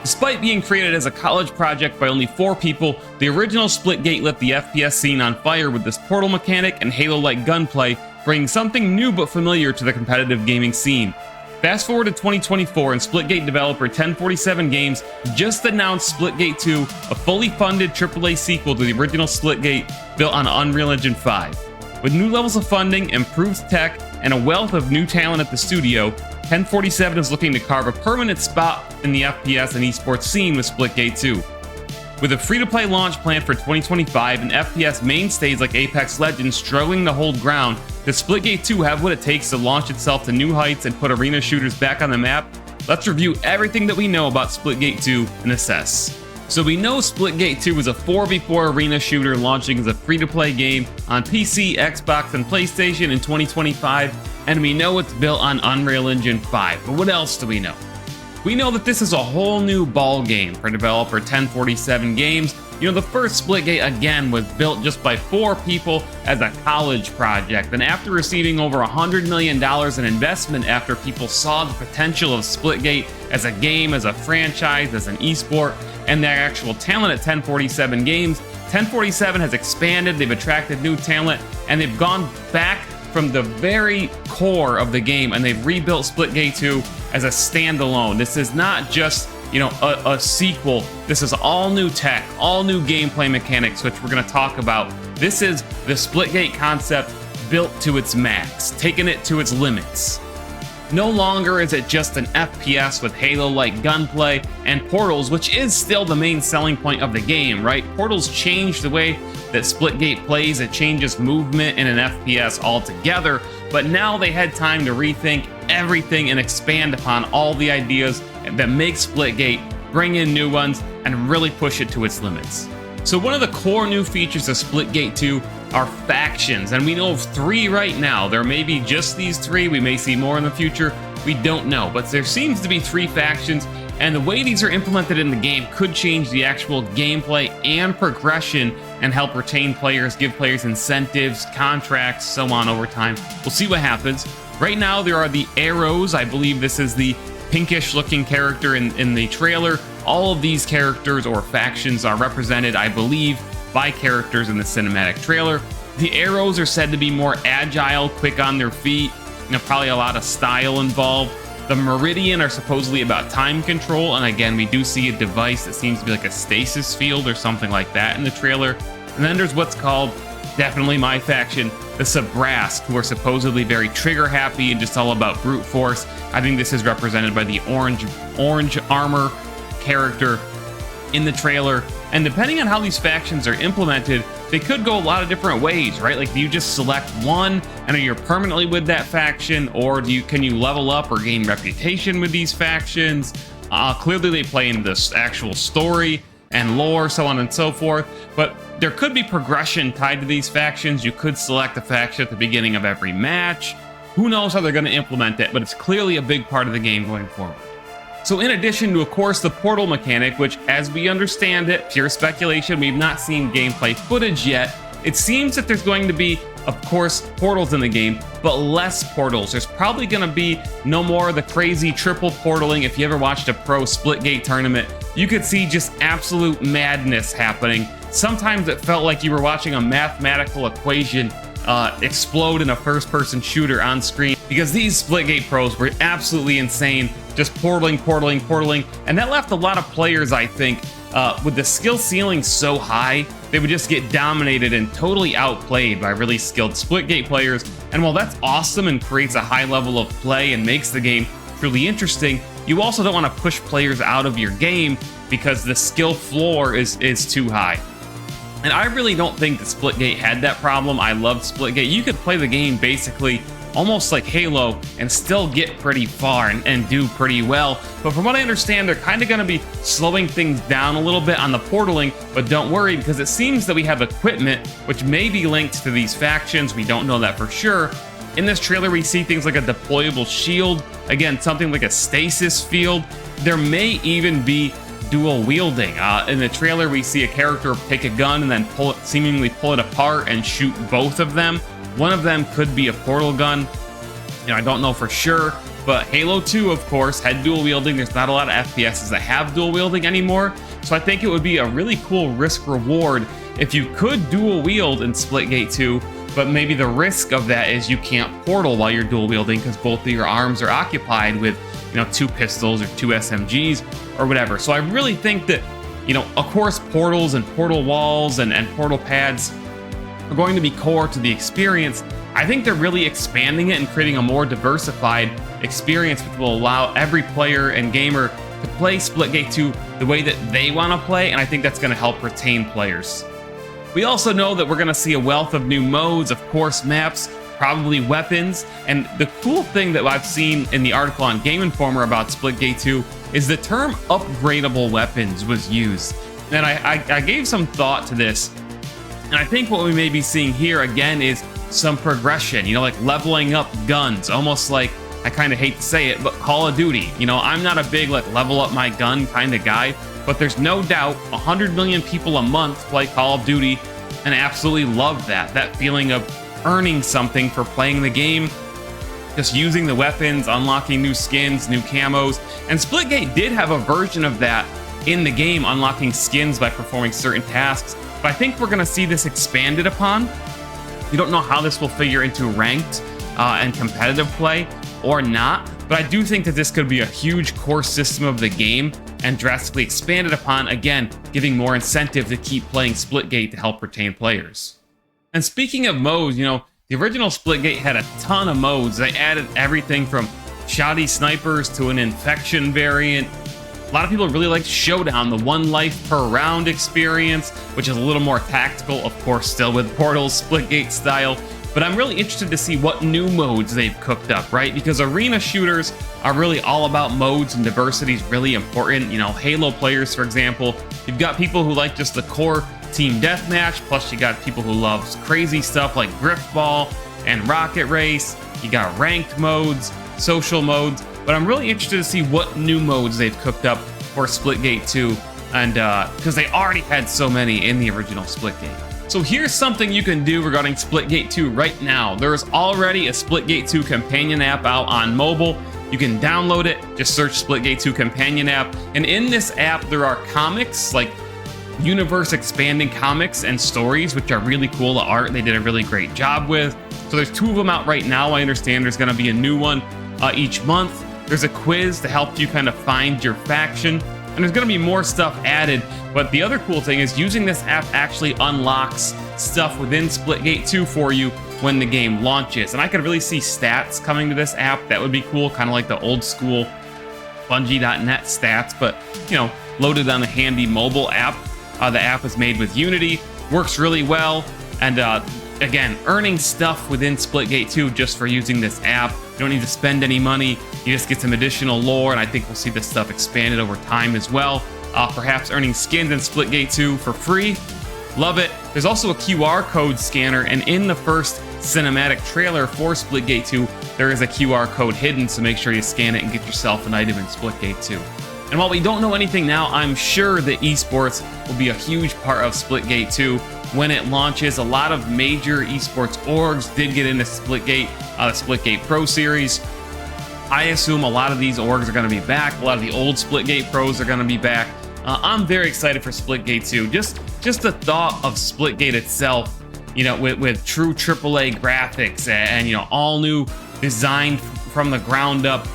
Despite being created as a college project by only 4 people, the original Splitgate lit the FPS scene on fire with this portal mechanic and Halo-like gunplay, bringing something new but familiar to the competitive gaming scene. Fast forward to 2024 and Splitgate developer 1047 Games just announced Splitgate 2, a fully funded AAA sequel to the original Splitgate built on Unreal Engine 5. With new levels of funding, improved tech, and a wealth of new talent at the studio, 1047 is looking to carve a permanent spot in the FPS and esports scene with Splitgate 2. With a free-to-play launch planned for 2025 and FPS mainstays like Apex Legends struggling to hold ground, does Splitgate 2 have what it takes to launch itself to new heights and put arena shooters back on the map? Let's review everything that we know about Splitgate 2 and assess. So we know Splitgate 2 is a 4v4 arena shooter launching as a free-to-play game on PC, Xbox, and PlayStation in 2025, and we know it's built on Unreal Engine 5, but what else do we know? We know that this is a whole new ball game for developer 1047 Games. You know, the first Splitgate, again, was built just by 4 people as a college project, and after receiving over $100 million in investment after people saw the potential of Splitgate as a game, as a franchise, as an esport, and their actual talent at 1047 Games, 1047 has expanded, they've attracted new talent, and they've gone back from the very core of the game, and they've rebuilt Splitgate 2 as a standalone. This is not just, you know, a sequel. This is all new tech, all new gameplay mechanics, which we're going to talk about. This is the Splitgate concept built to its max, taking it to its limits. No longer is it just an FPS with Halo-like gunplay and portals, which is still the main selling point of the game, right? Portals change the way that Splitgate plays, it changes movement in an FPS altogether, but now they had time to rethink everything and expand upon all the ideas that make Splitgate, bring in new ones, and really push it to its limits. So one of the core new features of Splitgate 2 are factions, and we know of 3 right now. There may be just these 3, we may see more in the future, we don't know, but there seems to be 3 factions, and the way these are implemented in the game could change the actual gameplay and progression and help retain players, give players incentives, contracts, so on over time. We'll see what happens. Right now there are the arrows. I believe this is the pinkish looking character in the trailer. All of these characters or factions are represented, I believe, by characters in the cinematic trailer. The arrows are said to be more agile, quick on their feet, you know, probably a lot of style involved. The Meridian are supposedly about time control, and again, we do see a device that seems to be like a stasis field or something like that in the trailer. And then there's what's called, definitely my faction, the Sabrask, who are supposedly very trigger happy and just all about brute force. I think this is represented by the orange armor character in the trailer. And depending on how these factions are implemented, they could go a lot of different ways, right? Like, do you just select one and are you permanently with that faction, or can you level up or gain reputation with these factions? Clearly they play into this actual story and lore, so on and so forth, but there could be progression tied to these factions. You could select a faction at the beginning of every match. Who knows how they're going to implement it, but it's clearly a big part of the game going forward. So in addition to, of course, the portal mechanic, which, as we understand it, pure speculation, we've not seen gameplay footage yet, it seems that there's going to be, of course, portals in the game, but less portals. There's probably going to be no more of the crazy triple portaling. If you ever watched a pro Splitgate tournament, you could see just absolute madness happening. Sometimes it felt like you were watching a mathematical equation explode in a first-person shooter on screen, because these Splitgate pros were absolutely insane, just portaling, and that left a lot of players, I think, with the skill ceiling so high, they would just get dominated and totally outplayed by really skilled Splitgate players. And while that's awesome and creates a high level of play and makes the game truly interesting, you also don't want to push players out of your game because the skill floor is too high. And I really don't think that Splitgate had that problem. I loved Splitgate. You could play the game basically almost like Halo and still get pretty far and do pretty well. But from what I understand, they're kind of going to be slowing things down a little bit on the portaling, but don't worry, because it seems that we have equipment which may be linked to these factions. We don't know that for sure. In this trailer, we see things like a deployable shield, again, something like a stasis field. There may even be dual wielding. In the trailer, we see a character take a gun and then seemingly pull it apart and shoot both of them. One of them could be a portal gun. You know, I don't know for sure. but Halo 2, of course, had dual wielding. There's not a lot of FPSs that have dual wielding anymore, so I think it would be a really cool risk reward if you could dual wield in Splitgate 2, but maybe the risk of that is you can't portal while you're dual wielding because both of your arms are occupied with, 2 pistols or 2 SMGs or whatever. So I really think that, of course, portals and portal walls and portal pads are going to be core to the experience. I think they're really expanding it and creating a more diversified experience, which will allow every player and gamer to play Splitgate 2 the way that they want to play, and I think that's going to help retain players. We also know that we're going to see a wealth of new modes, of course, maps, probably weapons, and the cool thing that I've seen in the article on Game Informer about Splitgate 2 is the term upgradable weapons was used. And I gave some thought to this, and I think what we may be seeing here again is some progression, like leveling up guns, almost like, I kind of hate to say it, but Call of Duty. I'm not a big level up my gun kind of guy, but there's no doubt 100 million people a month play Call of Duty and absolutely love that feeling of earning something for playing the game, just using the weapons, unlocking new skins, new camos. And Splitgate did have a version of that in the game, unlocking skins by performing certain tasks, but I think we're going to see this expanded upon. We don't know how this will figure into ranked and competitive play or not, but I do think that this could be a huge core system of the game and drastically expanded upon, again, giving more incentive to keep playing Splitgate to help retain players. And speaking of modes, the original Splitgate had a ton of modes. They added everything from shoddy snipers to an infection variant. A lot of people really like Showdown, the 1 life per round experience, which is a little more tactical, of course, still with Portal's Splitgate style. But I'm really interested to see what new modes they've cooked up, right? Because arena shooters are really all about modes, and diversity is really important. Halo players, for example, you've got people who like just the core team deathmatch, plus you got people who love crazy stuff like Griftball and Rocket Race. You got ranked modes, social modes, but I'm really interested to see what new modes they've cooked up for Splitgate 2, and because they already had so many in the original Splitgate. So here's something you can do regarding Splitgate 2 right now. There is already a Splitgate 2 companion app out on mobile. You can download it, just search Splitgate 2 companion app, and in this app there are comics, like universe expanding comics and stories, which are really cool. The art they did a really great job with. So there's 2 of them out right now. I understand there's going to be a new one each month. There's a quiz to help you kind of find your faction, and there's going to be more stuff added. But the other cool thing is using this app actually unlocks stuff within Splitgate 2 for you when the game launches. And I could really see stats coming to this app. That would be cool, kind of like the old school Bungie.net stats, but loaded on a handy mobile app. The app is made with Unity, works really well, and again, earning stuff within Splitgate 2 just for using this app. You don't need to spend any money, you just get some additional lore, and I think we'll see this stuff expanded over time as well. Perhaps earning skins in Splitgate 2 for free. Love it. There's also a QR code scanner, and in the first cinematic trailer for Splitgate 2, there is a QR code hidden, so make sure you scan it and get yourself an item in Splitgate 2. And while we don't know anything now, I'm sure that esports will be a huge part of Splitgate 2 when it launches. A lot of major esports orgs did get into Splitgate, the Splitgate Pro Series. I assume a lot of these orgs are going to be back. A lot of the old Splitgate pros are going to be back. I'm very excited for Splitgate 2. Just the thought of Splitgate itself, with true AAA graphics and all new designed from the ground up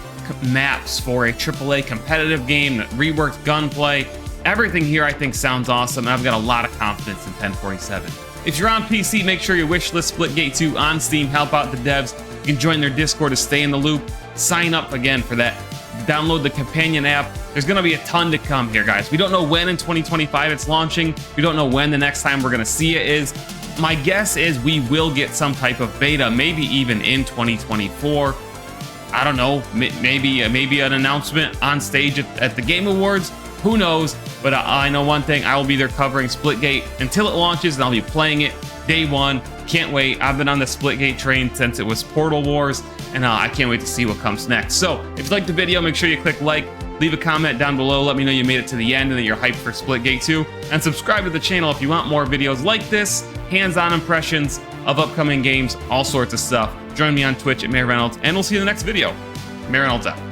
maps for a AAA competitive game, reworked gunplay. Everything here I think sounds awesome, and I've got a lot of confidence in 1047. If you're on PC, make sure you wishlist Splitgate 2 on Steam, help out the devs. You can join their Discord to stay in the loop. Sign up again for that. Download the companion app. There's going to be a ton to come here, guys. We don't know when in 2025 it's launching. We don't know when the next time we're going to see it is. My guess is we will get some type of beta, maybe even in 2024. I don't know, maybe an announcement on stage at the Game Awards. Who knows? But I know one thing, I will be there covering Splitgate until it launches, and I'll be playing it day one. Can't wait. I've been on the Splitgate train since it was Portal Wars, and I can't wait to see what comes next. So if you liked the video, make sure you click like, leave a comment down below, let me know you made it to the end and that you're hyped for Splitgate 2, and subscribe to the channel if you want more videos like this, hands-on impressions of upcoming games, all sorts of stuff. Join me on Twitch at Reynolds, and we'll see you in the next video. Reynolds out.